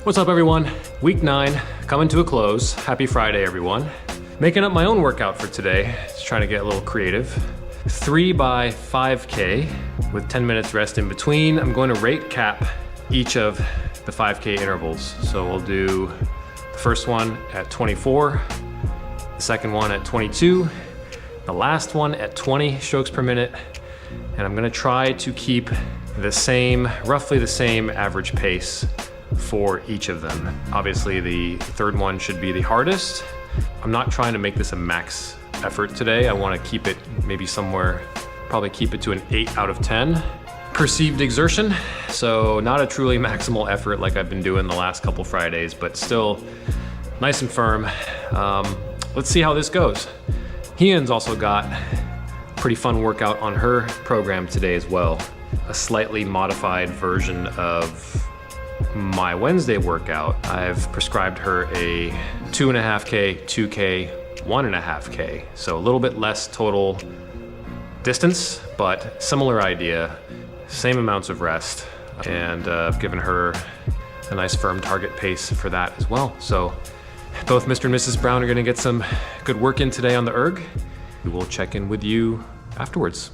What's up everyone? Week 9 coming to a close. Happy Friday everyone. Making up my own workout for today. Just trying to get a little creative. 3 by 5K with 10 minutes rest in between. I'm going to rate cap each of the 5K intervals. So we'll do the first one at 24, the second one at 22, the last one at 20 strokes per minute. And I'm gonna try to keep the same, roughly the same average pace for each of them. Obviously the third one should be the hardest. I'm not trying to make this a max effort today. I want to keep it maybe somewhere, probably keep it to an 8 out of 10 perceived exertion. So not a truly maximal effort like I've been doing the last couple Fridays, but still nice and firm. Let's see how this goes. Hien's also got a pretty fun workout on her program today as well. A slightly modified version of my Wednesday workout. I've prescribed her a 2.5K, 2K, 1.5K. So a little bit less total distance, but similar idea, same amounts of rest. And I've given her a nice firm target pace for that as well. So both Mr. and Mrs. Brown are gonna get some good work in today on the erg. We will check in with you afterwards.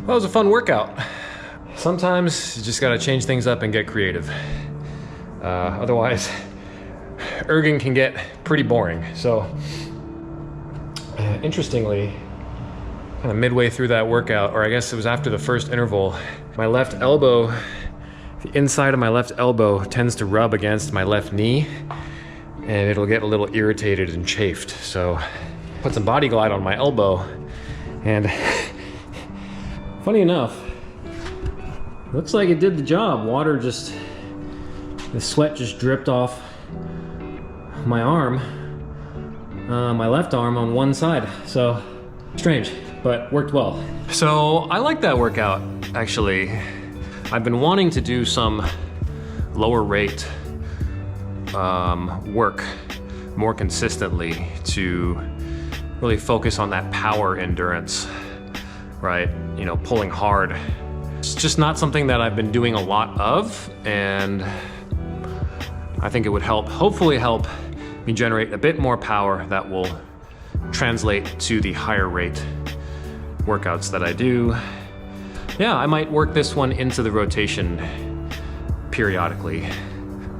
Well, it was a fun workout. Sometimes you just gotta change things up and get creative. Otherwise, erging can get pretty boring. So, interestingly, kind of midway through that workout, or I guess it was after the first interval, my left elbow, the inside of my left elbow tends to rub against my left knee, and it'll get a little irritated and chafed. So, put some Body Glide on my elbow, and funny enough, Looks like it did the job. The sweat just dripped off my arm, my left arm on one side. So strange, but worked well. So I like that workout, actually. I've been wanting to do some lower rate work more consistently to really focus on that power endurance, right? You know, pulling hard. It's just not something that I've been doing a lot of, and I think it would hopefully help me generate a bit more power that will translate to the higher rate workouts that I do. Yeah, I might work this one into the rotation periodically.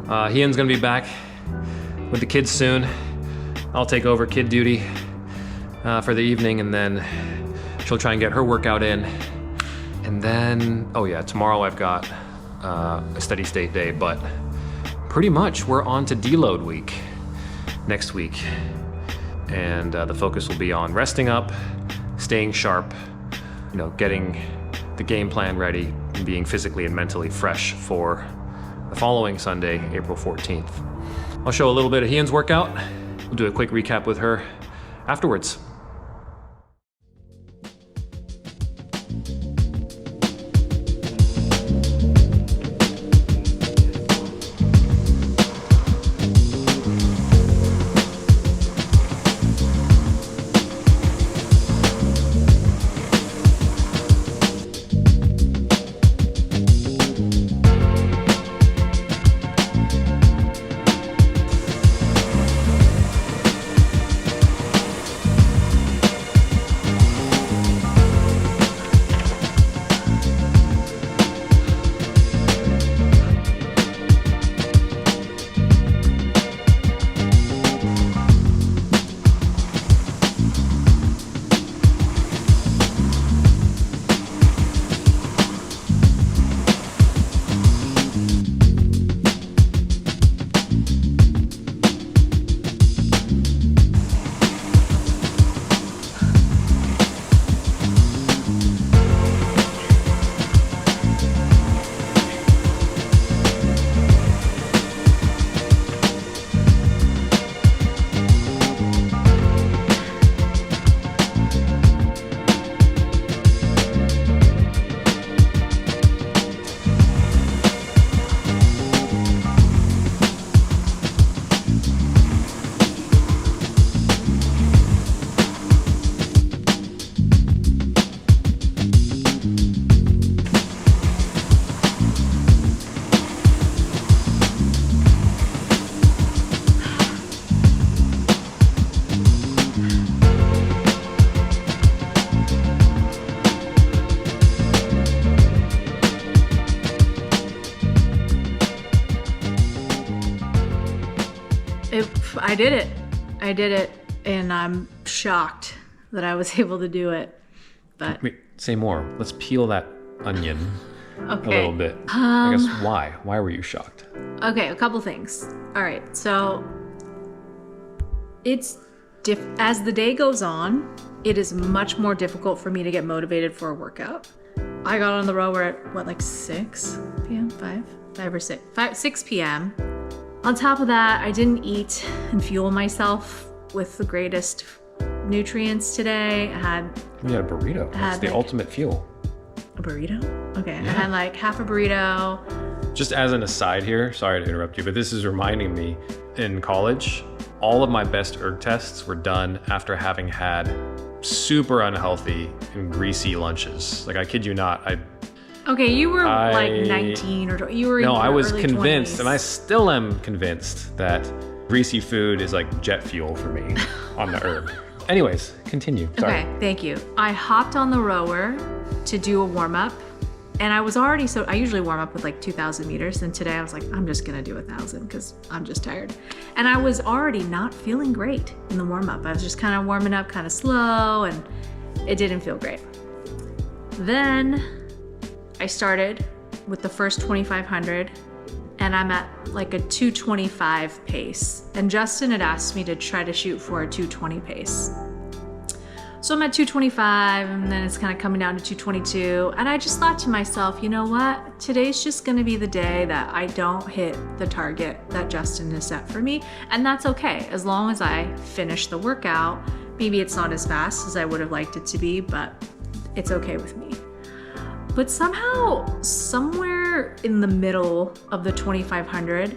Hien's gonna be back with the kids soon. I'll take over kid duty for the evening, and then she'll try and get her workout in. And then, oh yeah, tomorrow I've got a steady state day, but pretty much we're on to deload week next week. And the focus will be on resting up, staying sharp, you know, getting the game plan ready, and being physically and mentally fresh for the following Sunday, April 14th. I'll show a little bit of Hien's workout. We'll do a quick recap with her afterwards. I did it, and I'm shocked that I was able to do it. But wait, say more. Let's peel that onion a okay. little bit. I guess why? Why were you shocked? Okay, a couple things. All right, so it's as the day goes on, it is much more difficult for me to get motivated for a workout. I got on the rower at what, like 6 p.m., 6 p.m. On top of that, I didn't eat and fuel myself with the greatest nutrients today. You had a burrito. It's the ultimate fuel. A burrito? Okay, Yeah. I had like half a burrito. Just as an aside here, sorry to interrupt you, but this is reminding me, in college, all of my best erg tests were done after having had super unhealthy and greasy lunches. Like, I kid you not, Okay, you were like 19 or you were in your I was early convinced, 20s. and I still am convinced, that greasy food is like jet fuel for me on the erg. Anyways, continue. Sorry. Okay, thank you. I hopped on the rower to do a warm up, and I was already I usually warm up with like 2,000 meters, and today I was like, I'm just gonna do 1,000 because I'm just tired. And I was already not feeling great in the warm up. I was just kind of warming up kind of slow, and it didn't feel great. Then I started with the first 2,500, and I'm at like a 225 pace. And Justin had asked me to try to shoot for a 220 pace. So I'm at 225 and then it's kind of coming down to 222. And I just thought to myself, you know what? Today's just gonna be the day that I don't hit the target that Justin has set for me. And that's okay, as long as I finish the workout. Maybe it's not as fast as I would have liked it to be, but it's okay with me. But somehow, somewhere in the middle of the 2500,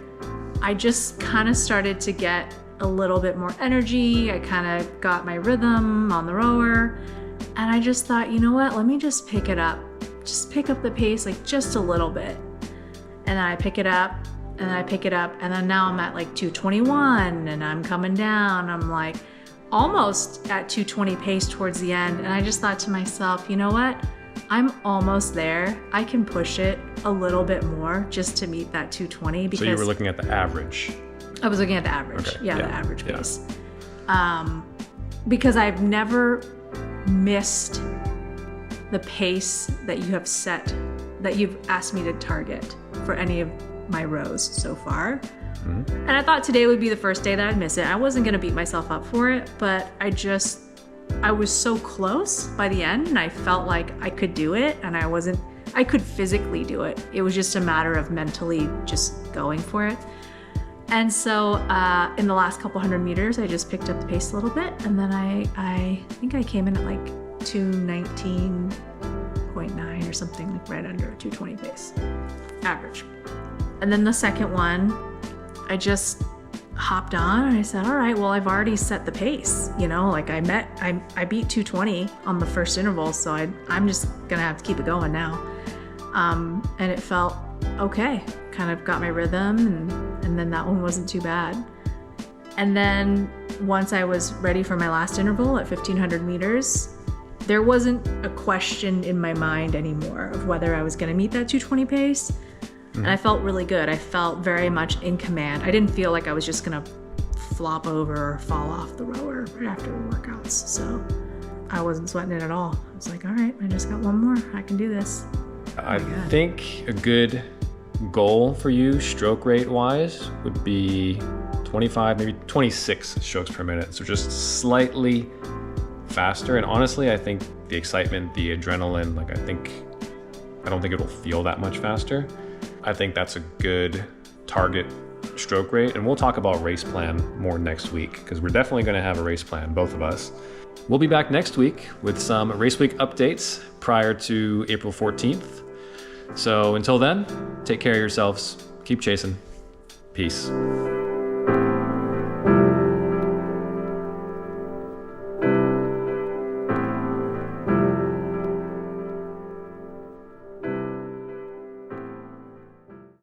I just kind of started to get a little bit more energy. I kind of got my rhythm on the rower, and I just thought, you know what, let me just pick it up. Just pick up the pace like just a little bit. And I pick it up and I pick it up, and then now I'm at like 221 and I'm coming down. I'm like almost at 220 pace towards the end. And I just thought to myself, you know what? I'm almost there. I can push it a little bit more just to meet that 220. Because so you were looking at the average. I was looking at the average. Okay. Yeah, the average pace. Because I've never missed the pace that you have set, that you've asked me to target for any of my rows so far. Mm-hmm. And I thought today would be the first day that I'd miss it. I wasn't gonna beat myself up for it, but I was so close by the end, and I felt like I could do it, and I could physically do it. It was just a matter of mentally just going for it. And so in the last couple 100 meters, I just picked up the pace a little bit, and then I think I came in at like 219.9 or something, like right under 220 pace, average. And then the second one, I just hopped on and I said, all right, well, I've already set the pace, you know, like I beat 220 on the first interval, so I'm just gonna have to keep it going now. And it felt okay, kind of got my rhythm, and then that one wasn't too bad. And then once I was ready for my last interval at 1500 meters, there wasn't a question in my mind anymore of whether I was gonna meet that 220 pace. And I felt really good. I felt very much in command. I didn't feel like I was just gonna flop over or fall off the rower right after the workouts. So I wasn't sweating it at all. I was like, all right, I just got one more. I can do this. I think a good goal for you, stroke rate wise, would be 25, maybe 26 strokes per minute. So just slightly faster. And honestly, I think the excitement, the adrenaline, I don't think it'll feel that much faster. I think that's a good target stroke rate. And we'll talk about race plan more next week, because we're definitely going to have a race plan, both of us. We'll be back next week with some race week updates prior to April 14th. So until then, take care of yourselves. Keep chasing. Peace.